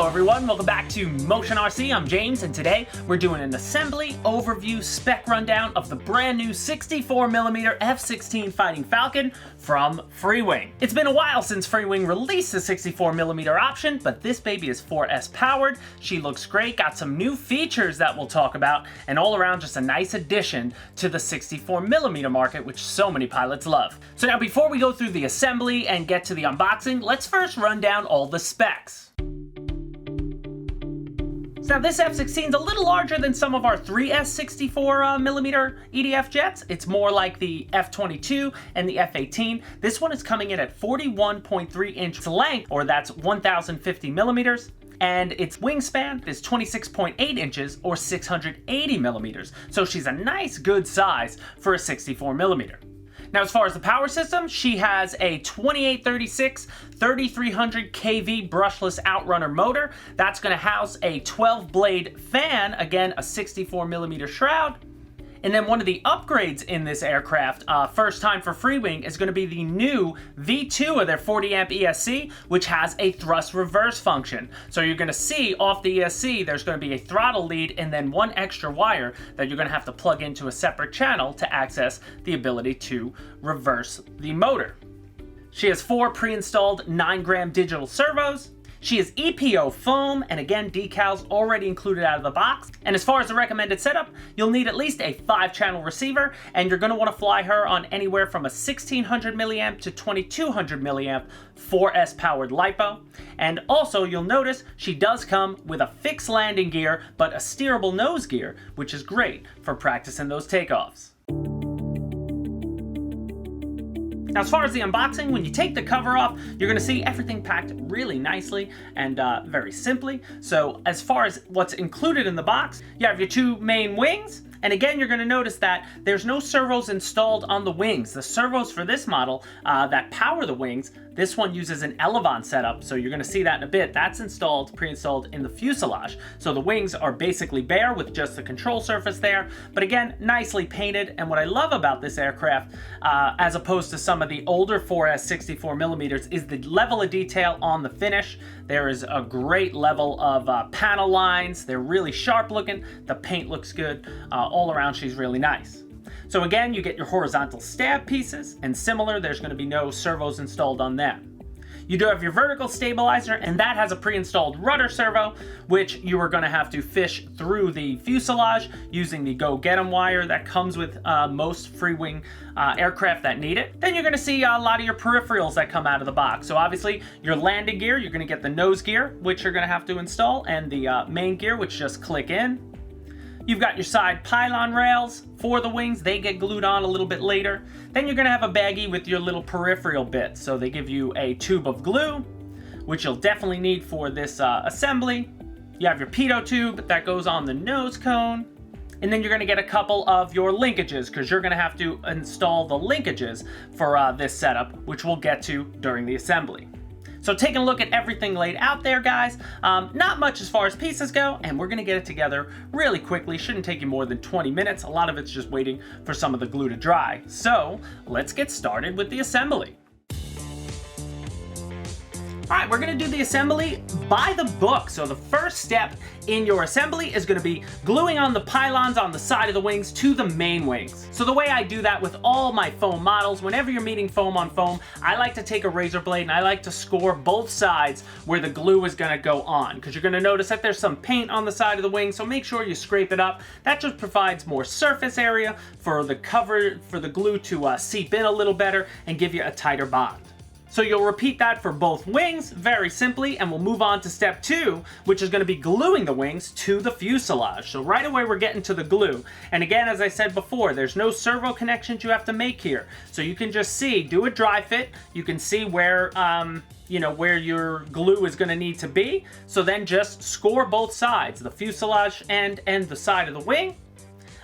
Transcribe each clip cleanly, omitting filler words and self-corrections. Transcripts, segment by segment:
Hello everyone, welcome back to Motion RC. I'm James, and today we're doing an assembly overview spec rundown of the brand new 64mm F-16 Fighting Falcon from Freewing. It's been a while since Freewing released the 64mm option, but this baby is 4S powered. She looks great, got some new features that we'll talk about, and all around just a nice addition to the 64mm market, which so many pilots love. So now before we go through the assembly and get to the unboxing, let's first run down all the specs. Now this F-16 is a little larger than some of our 3S 64mm EDF jets. It's more like the F-22 and the F-18. This one is coming in at 41.3 inch length, or that's 1,050 millimeters. And its wingspan is 26.8 inches, or 680 millimeters. So she's a nice good size for a 64mm. Now, as far as the power system, she has a 2836 3300 kV brushless outrunner motor. That's going to house a 12-blade fan, again, a 64mm shroud. And then one of the upgrades in this aircraft, first time for Freewing, is going to be the new V2 of their 40 amp ESC, which has a thrust reverse function. So you're going to see off the ESC, there's going to be a throttle lead and then one extra wire that you're going to have to plug into a separate channel to access the ability to reverse the motor. She has 4 pre-installed 9-gram digital servos. She is EPO foam, and again, decals already included out of the box. And as far as the recommended setup, you'll need at least a 5-channel receiver, and you're gonna wanna fly her on anywhere from a 1600 milliamp to 2200 milliamp 4S powered LiPo. And also, you'll notice she does come with a fixed landing gear, but a steerable nose gear, which is great for practicing those takeoffs. Now, as far as the unboxing, when you take the cover off, you're going to see everything packed really nicely and very simply. So as far as what's included in the box, you have your 2 main wings. And again, you're going to notice that there's no servos installed on the wings. The servos for this model that power the wings, this one uses an Elevon setup, so you're going to see that in a bit. That's installed, pre-installed in the fuselage. So the wings are basically bare with just the control surface there, but again, nicely painted. And what I love about this aircraft, as opposed to some of the older 4S 64mm, is the level of detail on the finish. There is a great level of panel lines. They're really sharp looking. The paint looks good. All around, she's really nice. So again, you get your horizontal stab pieces, and similar, there's going to be no servos installed on them. You do have your vertical stabilizer, and that has a pre-installed rudder servo, which you are going to have to fish through the fuselage using the Go Get 'em wire that comes with most Freewing aircraft that need it. Then you're going to see a lot of your peripherals that come out of the box. So obviously, your landing gear, you're going to get the nose gear, which you're going to have to install, and the main gear, which just click in. You've got your side pylon rails for the wings. They get glued on a little bit later. Then you're going to have a baggie with your little peripheral bits. So they give you a tube of glue, which you'll definitely need for this assembly. You have your pitot tube that goes on the nose cone. And then you're going to get a couple of your linkages, because you're going to have to install the linkages for this setup, which we'll get to during the assembly. So taking a look at everything laid out there, guys, not much as far as pieces go, and we're gonna get it together really quickly. Shouldn't take you more than 20 minutes. A lot of it's just waiting for some of the glue to dry. So let's get started with the assembly. All right, we're gonna do the assembly by the book. So the first step in your assembly is gonna be gluing on the pylons on the side of the wings to the main wings. So the way I do that with all my foam models, whenever you're meeting foam on foam, I like to take a razor blade and I like to score both sides where the glue is gonna go on, because you're gonna notice that there's some paint on the side of the wing, so make sure you scrape it up. That just provides more surface area for the cover, for the glue to seep in a little better and give you a tighter bond. So you'll repeat that for both wings, very simply, and we'll move on to step 2, which is going to be gluing the wings to the fuselage. So right away we're getting to the glue. And again, as I said before, there's no servo connections you have to make here. So you can just see, do a dry fit. You can see where, where your glue is going to need to be. So then just score both sides, the fuselage and the side of the wing.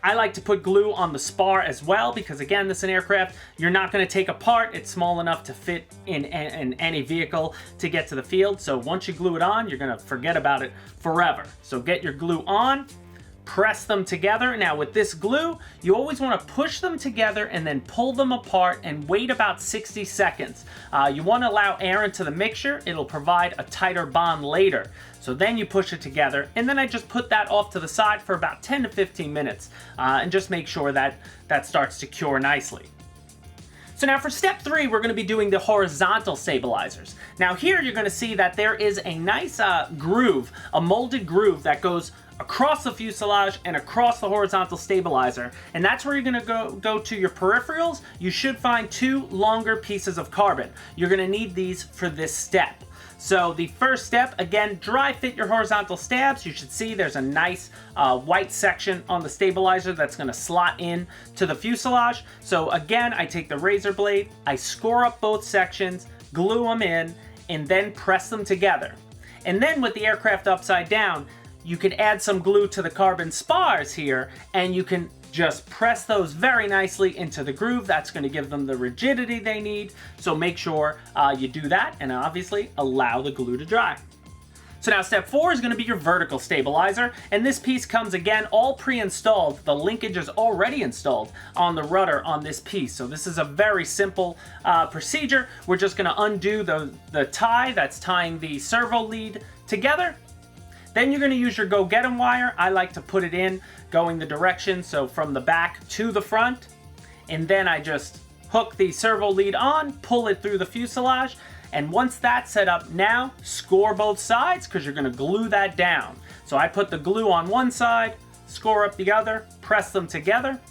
I like to put glue on the spar as well, because again, this is an aircraft you're not going to take apart. It's small enough to fit in any vehicle to get to the field. So once you glue it on, you're going to forget about it forever. So get your glue on, press them together. Now with this glue, you always want to push them together and then pull them apart and wait about 60 seconds. You want to allow air into the mixture. It'll provide a tighter bond later. So then you push it together, and then I just put that off to the side for about 10 to 15 minutes and just make sure that that starts to cure nicely. So now for step 3, we're going to be doing the horizontal stabilizers. Now here you're going to see that there is a nice groove, a molded groove that goes across the fuselage and across the horizontal stabilizer, and that's where you're going to go to your peripherals. You should find 2 longer pieces of carbon. You're going to need these for this step. So the first step, again, dry fit your horizontal stabs. You should see there's a nice white section on the stabilizer that's going to slot in to the fuselage. So again, I take the razor blade, I score up both sections, glue them in, and then press them together. And then with the aircraft upside down, you can add some glue to the carbon spars here, and you can just press those very nicely into the groove. That's going to give them the rigidity they need. So make sure you do that, and obviously allow the glue to dry. So now step 4 is going to be your vertical stabilizer, and this piece comes again all pre-installed. The linkage is already installed on the rudder on this piece. So this is a very simple procedure. We're just going to undo the tie that's tying the servo lead together. Then you're going to use your go-get-'em wire. I like to put it in going the direction, so from the back to the front. And then I just hook the servo lead on, pull it through the fuselage. And once that's set up, now score both sides because you're going to glue that down. So I put the glue on one side, score up the other, press them together,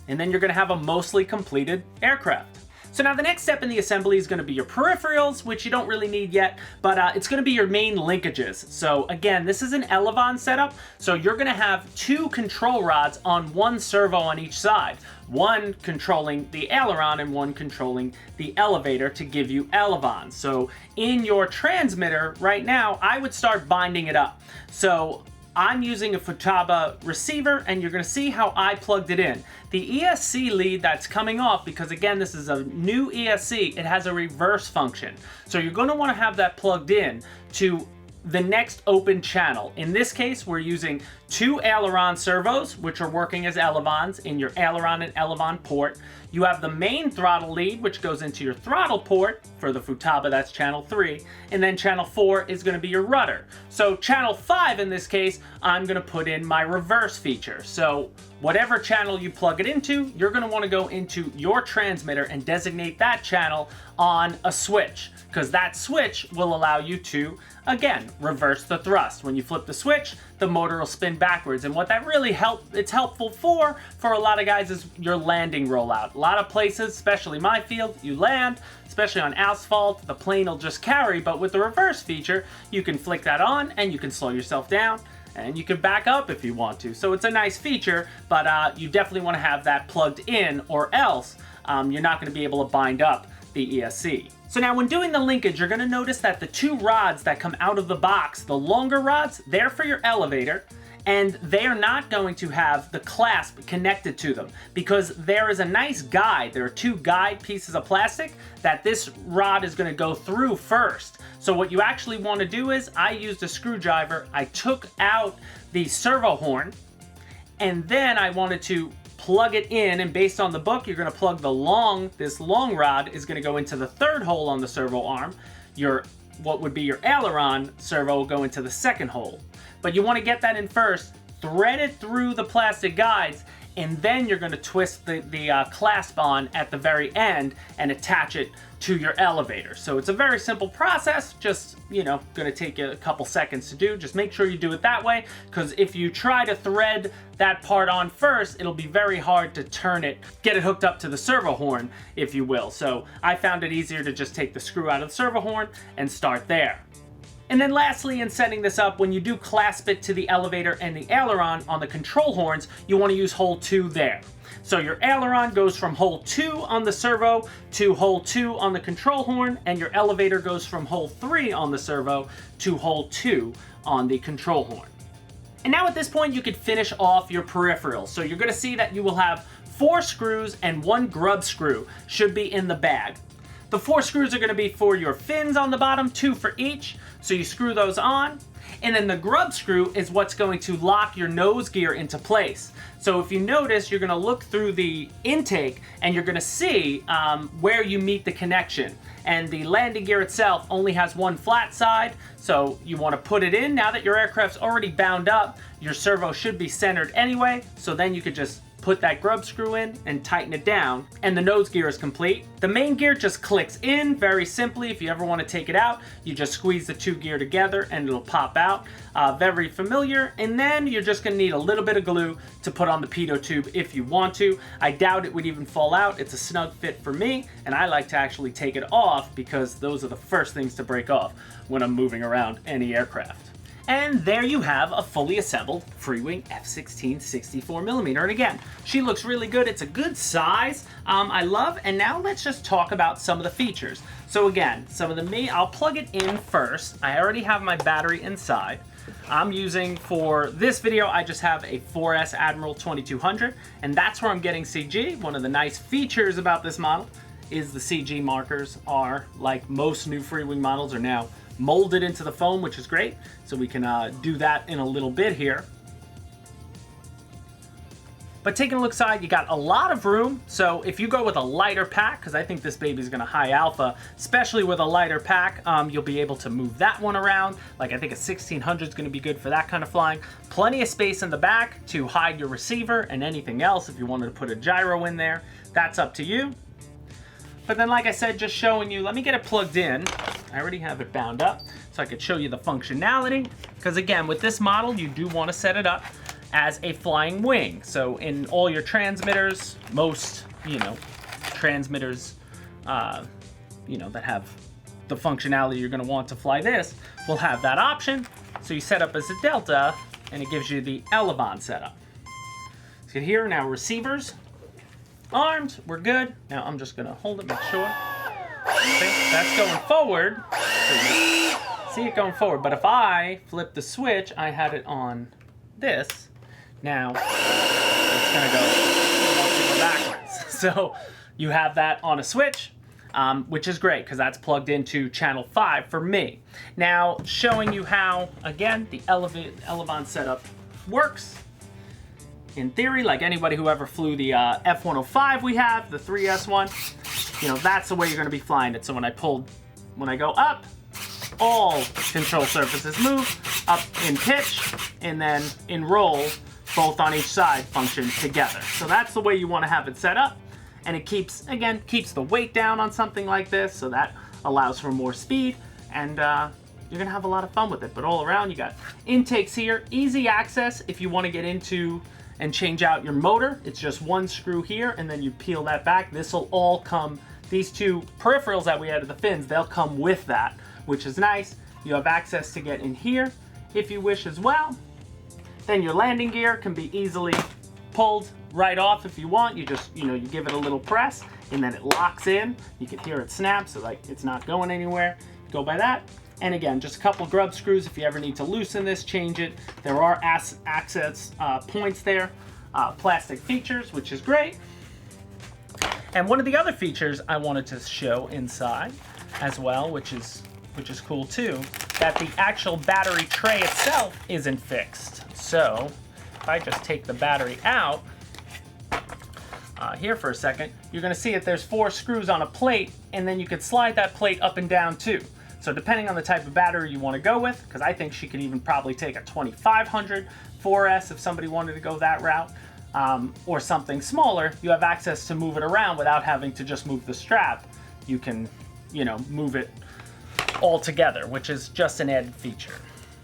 and then you're going to have a mostly completed aircraft. So now the next step in the assembly is going to be your peripherals, which you don't really need yet, but it's going to be your main linkages. So again, this is an elevon setup, so you're going to have 2 control rods on one servo on each side. One controlling the aileron and one controlling the elevator to give you elevon. So in your transmitter right now, I would start binding it up. So I'm using a Futaba receiver, and you're going to see how I plugged it in. The ESC lead that's coming off, because again, this is a new ESC, it has a reverse function. So you're going to want to have that plugged in to the next open channel. In this case, we're using 2 aileron servos, which are working as elevons in your aileron and elevon port. You have the main throttle lead, which goes into your throttle port for the Futaba, that's channel 3. And then channel 4 is going to be your rudder. So channel 5 in this case, I'm going to put in my reverse feature. So whatever channel you plug it into, you're going to want to go into your transmitter and designate that channel on a switch, because that switch will allow you to, again, reverse the thrust. When you flip the switch, the motor will spin backwards. And what that really it's helpful for a lot of guys is your landing rollout. A lot of places, especially my field, you land, especially on asphalt, the plane will just carry, but with the reverse feature, you can flick that on and you can slow yourself down, and you can back up if you want to. So it's a nice feature, but you definitely want to have that plugged in, or else you're not going to be able to bind up the ESC. So now when doing the linkage, you're going to notice that the 2 rods that come out of the box, the longer rods, they're for your elevator, and they are not going to have the clasp connected to them because there is a nice guide. There are 2 guide pieces of plastic that this rod is going to go through first. So what you actually want to do is, I used a screwdriver, I took out the servo horn, and then I wanted to plug it in, and based on the book, you're going to plug this long rod is going to go into the 3rd hole on the servo arm. What would be your aileron servo will go into the 2nd hole. But you want to get that in first, thread it through the plastic guides, and then you're going to twist the clasp on at the very end and attach it to your elevator. So it's a very simple process, just, going to take you a couple seconds to do. Just make sure you do it that way, because if you try to thread that part on first, it'll be very hard to get it hooked up to the servo horn, if you will. So I found it easier to just take the screw out of the servo horn and start there. And then lastly, in setting this up, when you do clasp it to the elevator and the aileron on the control horns, you want to use hole 2 there. So your aileron goes from hole 2 on the servo to hole 2 on the control horn, and your elevator goes from hole 3 on the servo to hole 2 on the control horn. And now at this point, you could finish off your peripherals. So you're going to see that you will have 4 screws and 1 grub screw should be in the bag. The 4 screws are going to be for your fins on the bottom, 2 for each. So you screw those on. And then the grub screw is what's going to lock your nose gear into place. So if you notice, you're going to look through the intake and you're going to see where you meet the connection. And the landing gear itself only has one flat side, so you want to put it in. Now that your aircraft's already bound up, your servo should be centered anyway, so then you could just put that grub screw in and tighten it down, and the nose gear is complete. The main gear just clicks in very simply. If you ever want to take it out, you just squeeze the 2 gear together and it'll pop out. Very familiar. And then you're just gonna need a little bit of glue to put on the pitot tube if you want to. I doubt it would even fall out. It's a snug fit for me, and I like to actually take it off because those are the first things to break off when I'm moving around any aircraft. And there you have a fully assembled Freewing F-16 64mm. And again, she looks really good. It's a good size. I love. And now let's just talk about some of the features. So again, I'll plug it in first. I already have my battery inside. I'm using, for this video, I just have a 4S Admiral 2200, and that's where I'm getting CG. One of the nice features about this model is the CG markers are, like most new Freewing models, are now molded into the foam, which is great. So we can do that in a little bit here. But taking a look inside, you got a lot of room. So if you go with a lighter pack, because I think this baby's gonna high alpha, especially with a lighter pack, you'll be able to move that one around. Like I think a 1600 is gonna be good for that kind of flying. Plenty of space in the back to hide your receiver and anything else. If you wanted to put a gyro in there, that's up to you. But then, like I said, just showing you, let me get it plugged in. I already have it bound up, so I could show you the functionality. Because again, with this model, you do want to set it up as a flying wing. So in all your transmitters, most, transmitters, that have the functionality you're going to want to fly this, will have that option. So you set up as a Delta, and it gives you the Elevon setup. So here, now receivers. Armed, we're good. Now I'm just gonna hold it, make sure. See, that's going forward. So you see it going forward, but if I flip the switch, I had it on this. Now it's gonna go backwards. So you have that on a switch, which is great because that's plugged into channel 5 for me. Now showing you how, again, the Elevon setup works. In theory, like anybody who ever flew the F-105 we have, the 3S one, that's the way you're gonna be flying it. So when I go up, all control surfaces move, up in pitch, and then in roll, both on each side function together. So that's the way you wanna have it set up. And it keeps the weight down on something like this, so that allows for more speed, and you're gonna have a lot of fun with it. But all around, you got intakes here, easy access if you wanna get into and change out your motor. It's just one screw here, and then you peel that back. This will all come, these 2 peripherals that we added, the fins, they'll come with that, which is nice. You have access to get in here if you wish as well. Then your landing gear can be easily pulled right off if you want. You just, you give it a little press, and then it locks in. You can hear it snap, so like it's not going anywhere. Go by that. And again, just a couple grub screws if you ever need to loosen this, change it. There are access points there, plastic features, which is great. And one of the other features I wanted to show inside as well, which is cool too, that the actual battery tray itself isn't fixed. So if I just take the battery out here for a second, you're gonna see that there's 4 screws on a plate, and then you could slide that plate up and down too. So depending on the type of battery you want to go with, because I think she could even probably take a 2500 4S if somebody wanted to go that route, or something smaller, you have access to move it around without having to just move the strap. You can, move it all together, which is just an added feature.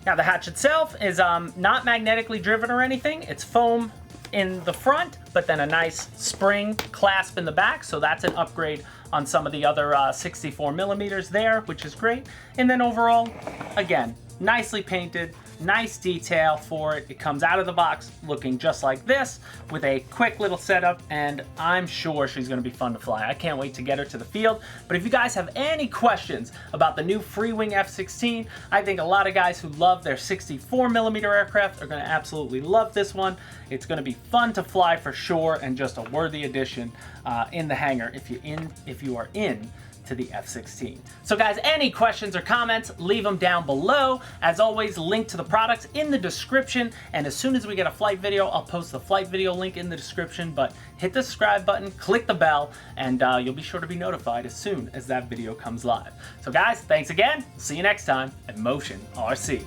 Now the hatch itself is not magnetically driven or anything. It's foam in the front, but then a nice spring clasp in the back, so that's an upgrade on some of the other 64mm there, which is great. And then overall, again, nicely painted, nice detail for it. It comes out of the box looking just like this with a quick little setup, and I'm sure she's gonna be fun to fly. I can't wait to get her to the field. But if you guys have any questions about the new Freewing F-16, I think a lot of guys who love their 64mm aircraft are gonna absolutely love this one. It's gonna be fun to fly for sure, and just a worthy addition in the hangar if you are in to the F-16. So guys, any questions or comments, leave them down below. As always, link to the products in the description, and as soon as we get a flight video, I'll post the flight video link in the description. But hit the subscribe button, click the bell, and you'll be sure to be notified as soon as that video comes live. So guys, thanks again. See you next time at Motion RC.